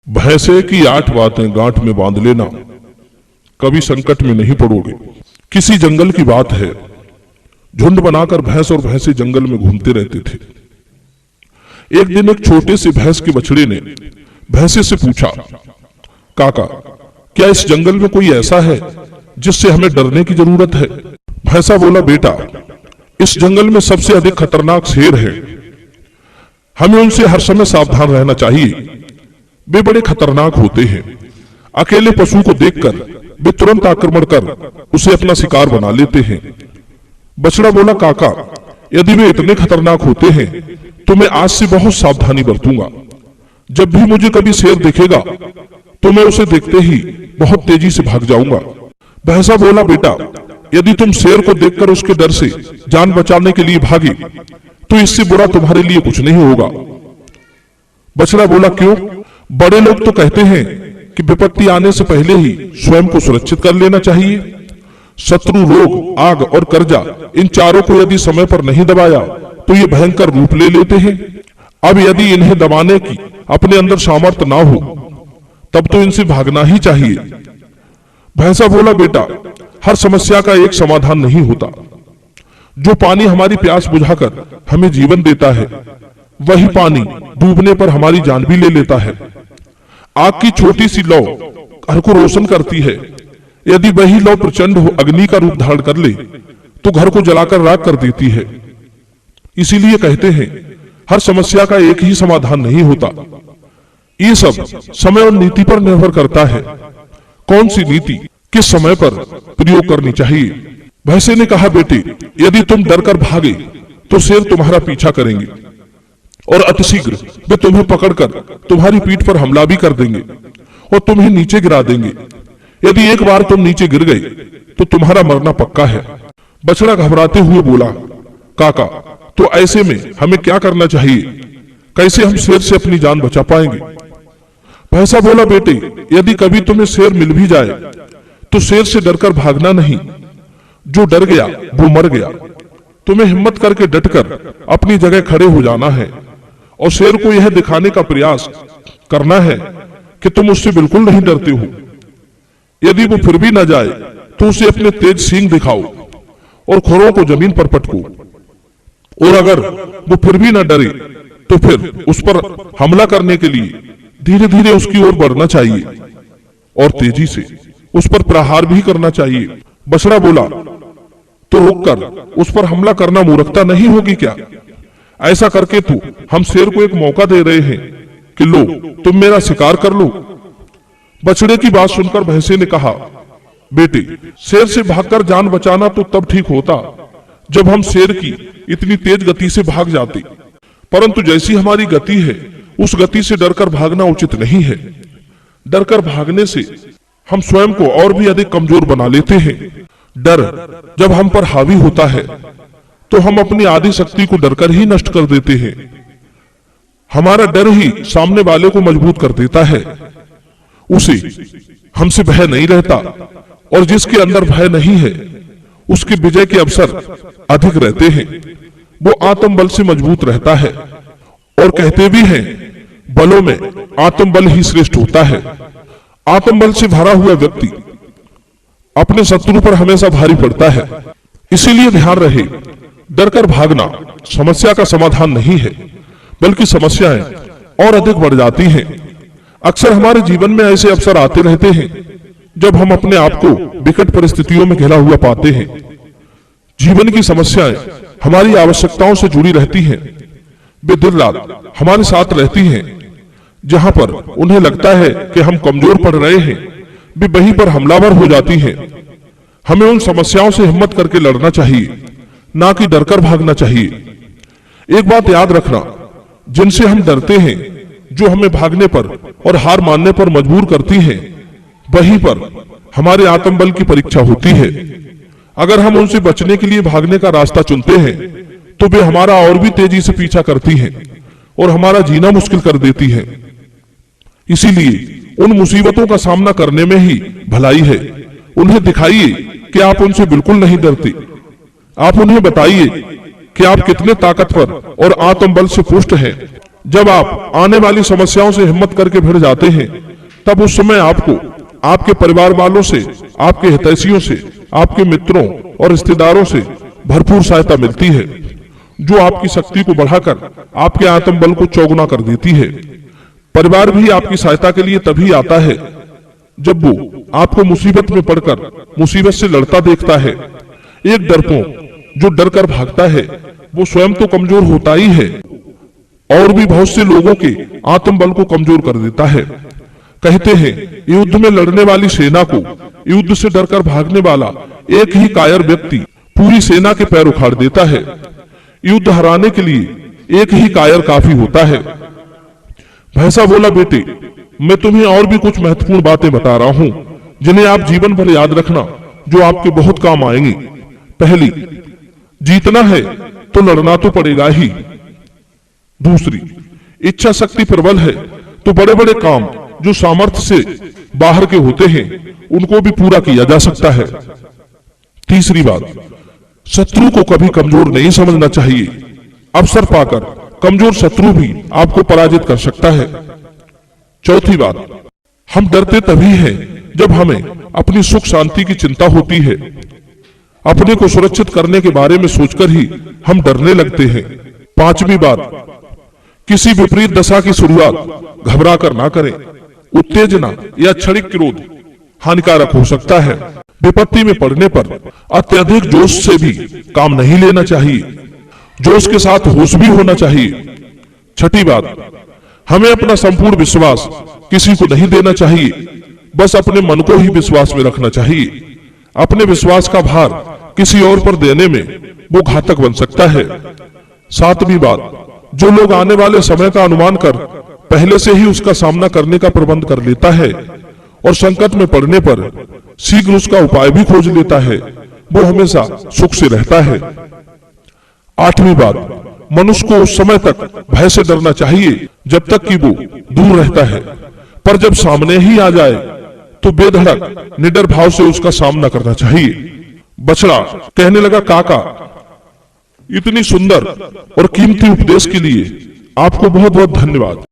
भैंसे की 8 बातें गांठ में बांध लेना, कभी संकट में नहीं पड़ोगे। किसी जंगल की बात है। झुंड बनाकर भैंस और भैंसे जंगल में घूमते रहते थे। एक दिन एक छोटे से भैंस के बछड़े ने भैंसे से पूछा, काका, क्या इस जंगल में कोई ऐसा है जिससे हमें डरने की जरूरत है? भैंसा बोला, बेटा, इस जंगल में सबसे अधिक खतरनाक शेर है। हमें उनसे हर समय सावधान रहना चाहिए। वे बड़े खतरनाक होते हैं। अकेले पशु को देखकर वे तुरंत आक्रमण कर उसे अपना शिकार बना लेते हैं। बछड़ा बोला, काका, यदि वे इतने खतरनाक होते हैं तो मैं आज से बहुत सावधानी बरतूंगा। जब भी मुझे कभी शेर दिखेगा तो मैं उसे देखते ही बहुत तेजी से भाग जाऊंगा। भैंसा बोला, बेटा, यदि तुम शेर को देखकर उसके डर से जान बचाने के लिए भागे तो इससे बुरा तुम्हारे लिए कुछ नहीं होगा। बछड़ा बोला, क्यों? बड़े लोग तो कहते हैं कि विपत्ति आने से पहले ही स्वयं को सुरक्षित कर लेना चाहिए। शत्रु, रोग, आग और कर्जा, इन चारों को यदि समय पर नहीं दबाया तो ये भयंकर रूप ले लेते हैं। अब यदि इन्हें दबाने की अपने अंदर सामर्थ्य ना हो तब तो इनसे भागना ही चाहिए। भैंसा बोला, बेटा, हर समस्या का एक समाधान नहीं होता। जो पानी हमारी प्यास बुझाकर हमें जीवन देता है, वही पानी डूबने पर हमारी जान भी ले लेता है। आग की छोटी सी लौ घर को रोशन करती है। यदि वही लौ प्रचंड हो अग्नि का रूप धारण कर ले तो घर को जलाकर राख कर देती है। इसीलिए कहते हैं, हर समस्या का एक ही समाधान नहीं होता। ये सब समय और नीति पर निर्भर करता है। कौन सी नीति किस समय पर प्रयोग करनी चाहिए। भैंसे ने कहा, बेटे, यदि तुम डरकर भागे तो शेर तुम्हारा पीछा करेंगे और अतिशीघ्र वे तुम्हें पकड़कर तुम्हारी पीठ पर हमला भी कर देंगे और तुम्हें नीचे गिरा देंगे। यदि एक बार तुम नीचे गिर गए तो तुम्हारा मरना पक्का है। बछड़ा घबराते हुए बोला, काका, तो ऐसे में हमें क्या करना चाहिए? कैसे हम शेर से अपनी जान बचा पाएंगे? भैंसा बोला, बेटे, यदि कभी तुम्हें शेर मिल भी जाए तो शेर से डरकर भागना नहीं। जो डर गया वो मर गया। तुम्हें हिम्मत करके डटकर अपनी जगह खड़े हो जाना है और शेर को यह दिखाने का प्रयास करना है कि तुम उससे बिल्कुल नहीं डरते हो। यदि वो फिर भी न जाए तो उसे अपने तेज सींग दिखाओ और खुरों को जमीन पर पटको, और अगर वो फिर भी न डरे तो फिर उस पर हमला करने के लिए धीरे धीरे उसकी ओर बढ़ना चाहिए और तेजी से उस पर प्रहार भी करना चाहिए। बछड़ा बोला, तो रुककर उस पर हमला करना मूर्खता नहीं होगी क्या? ऐसा करके तो हम शेर को एक मौका दे रहे हैं कि लो, तुम मेरा शिकार कर लो। बछड़े की बात सुनकर भैंसे ने कहा, बेटे, शेर से भागकर जान बचाना तो तब ठीक होता जब हम शेर की इतनी तेज गति से भाग जाते, परंतु जैसी हमारी गति है उस गति से डरकर भागना उचित नहीं है। डरकर भागने से हम स्वयं को और भी अधिक कमजोर बना लेते हैं। डर जब हम पर हावी होता है तो हम अपनी आधी शक्ति को डरकर ही नष्ट कर देते हैं। हमारा डर ही सामने वाले को मजबूत कर देता है। उसे हमसे भय नहीं रहता और जिसके अंदर भय नहीं है उसके विजय के अवसर अधिक रहते हैं। वो आत्मबल से मजबूत रहता है और कहते भी हैं, बलों में आत्मबल ही श्रेष्ठ होता है। आत्मबल से भरा हुआ व्यक्ति अपने शत्रु पर हमेशा भारी पड़ता है। इसीलिए ध्यान रहे, डरकर भागना समस्या का समाधान नहीं है, बल्कि समस्याएं और अधिक बढ़ जाती हैं। अक्सर हमारे जीवन में ऐसे अवसर आते रहते हैं जब हम अपने आप को विकट परिस्थितियों में घिरा हुआ पाते हैं। जीवन की समस्याएं हमारी आवश्यकताओं से जुड़ी रहती हैं। वे दिन रात हमारे साथ रहती हैं। जहां पर उन्हें लगता है कि हम कमजोर पड़ रहे हैं, वे वहीं पर हमलावर हो जाती हैं। हमें उन समस्याओं से हिम्मत करके लड़ना चाहिए, ना कि डरकर भागना चाहिए। एक बात याद रखना, जिनसे हम डरते हैं, जो हमें भागने पर और हार मानने पर मजबूर करती हैं, वहीं पर हमारे आत्मबल की परीक्षा होती है। अगर हम उनसे बचने के लिए भागने का रास्ता चुनते हैं तो वे हमारा और भी तेजी से पीछा करती हैं और हमारा जीना मुश्किल कर देती हैं। इसीलिए उन मुसीबतों का सामना करने में ही भलाई है। उन्हें दिखाइए कि आप उनसे बिल्कुल नहीं डरते। आप उन्हें बताइए कि आप कितने ताकतवर और आत्मबल से पुष्ट हैं। जब आप आने वाली समस्याओं से हिम्मत करके भिड़ जाते हैं, तब उस समय आपको आपके परिवार वालों से, आपके हितैषियों से, आपके मित्रों और रिश्तेदारों से भरपूर सहायता मिलती है, जो आपकी शक्ति को बढ़ाकर आपके आत्मबल को चौगुना कर देती है। परिवार भी आपकी सहायता के लिए तभी आता है जब वो आपको मुसीबत में पड़कर मुसीबत से लड़ता देखता है। एक डरपोक जो डर कर भागता है, वो स्वयं तो कमजोर होता ही है और भी बहुत से लोगों के आत्मबल को कमजोर कर देता है। कहते हैं, युद्ध में लड़ने वाली सेना को युद्ध से डरकर भागने वाला एक ही कायर व्यक्ति पूरी सेना के पैर उखाड़ देता है। युद्ध हराने के लिए एक ही कायर काफी होता है। भैंसा बोला, बेटे, मैं तुम्हें और भी कुछ महत्वपूर्ण बातें बता रहा हूं, जिन्हें आप जीवन भर याद रखना, जो आपके बहुत काम आएंगी। पहली, जीतना है तो लड़ना तो पड़ेगा ही। दूसरी, इच्छा शक्ति प्रबल है तो बड़े बड़े काम जो सामर्थ्य से बाहर के होते हैं, उनको भी पूरा किया जा सकता है। तीसरी बात, शत्रु को कभी कमजोर नहीं समझना चाहिए। अवसर पाकर कमजोर शत्रु भी आपको पराजित कर सकता है। चौथी बात, हम डरते तभी हैं जब हमें अपनी सुख शांति की चिंता होती है। अपने को सुरक्षित करने के बारे में सोचकर ही हम डरने लगते हैं। पांचवी बात, किसी विपरीत दशा की शुरुआत घबरा कर ना करें। उत्तेजना या क्षणिक क्रोध हानिकारक हो सकता है। विपत्ति में पड़ने पर अत्यधिक जोश से भी काम नहीं लेना चाहिए। जोश के साथ होश भी होना चाहिए। छठी बात, हमें अपना संपूर्ण विश्वास किसी को नहीं देना चाहिए, बस अपने मन को ही विश्वास में रखना चाहिए। अपने विश्वास का भार किसी और पर देने में वो घातक बन सकता है। सातवीं बात, जो लोग आने वाले समय का अनुमान कर पहले से ही उसका सामना करने का प्रबंध कर लेता है और संकट में पड़ने पर शीघ्र उसका उपाय भी खोज लेता है, वो हमेशा सुख से रहता है। आठवीं बात, मनुष्य को उस समय तक भय से डरना चाहिए जब तक कि वो दूर रहता है, पर जब सामने ही आ जाए तो बेधड़क निडर भाव से उसका सामना करना चाहिए। बछड़ा कहने लगा, काका, इतनी सुंदर और कीमती उपदेश के लिए आपको बहुत बहुत धन्यवाद।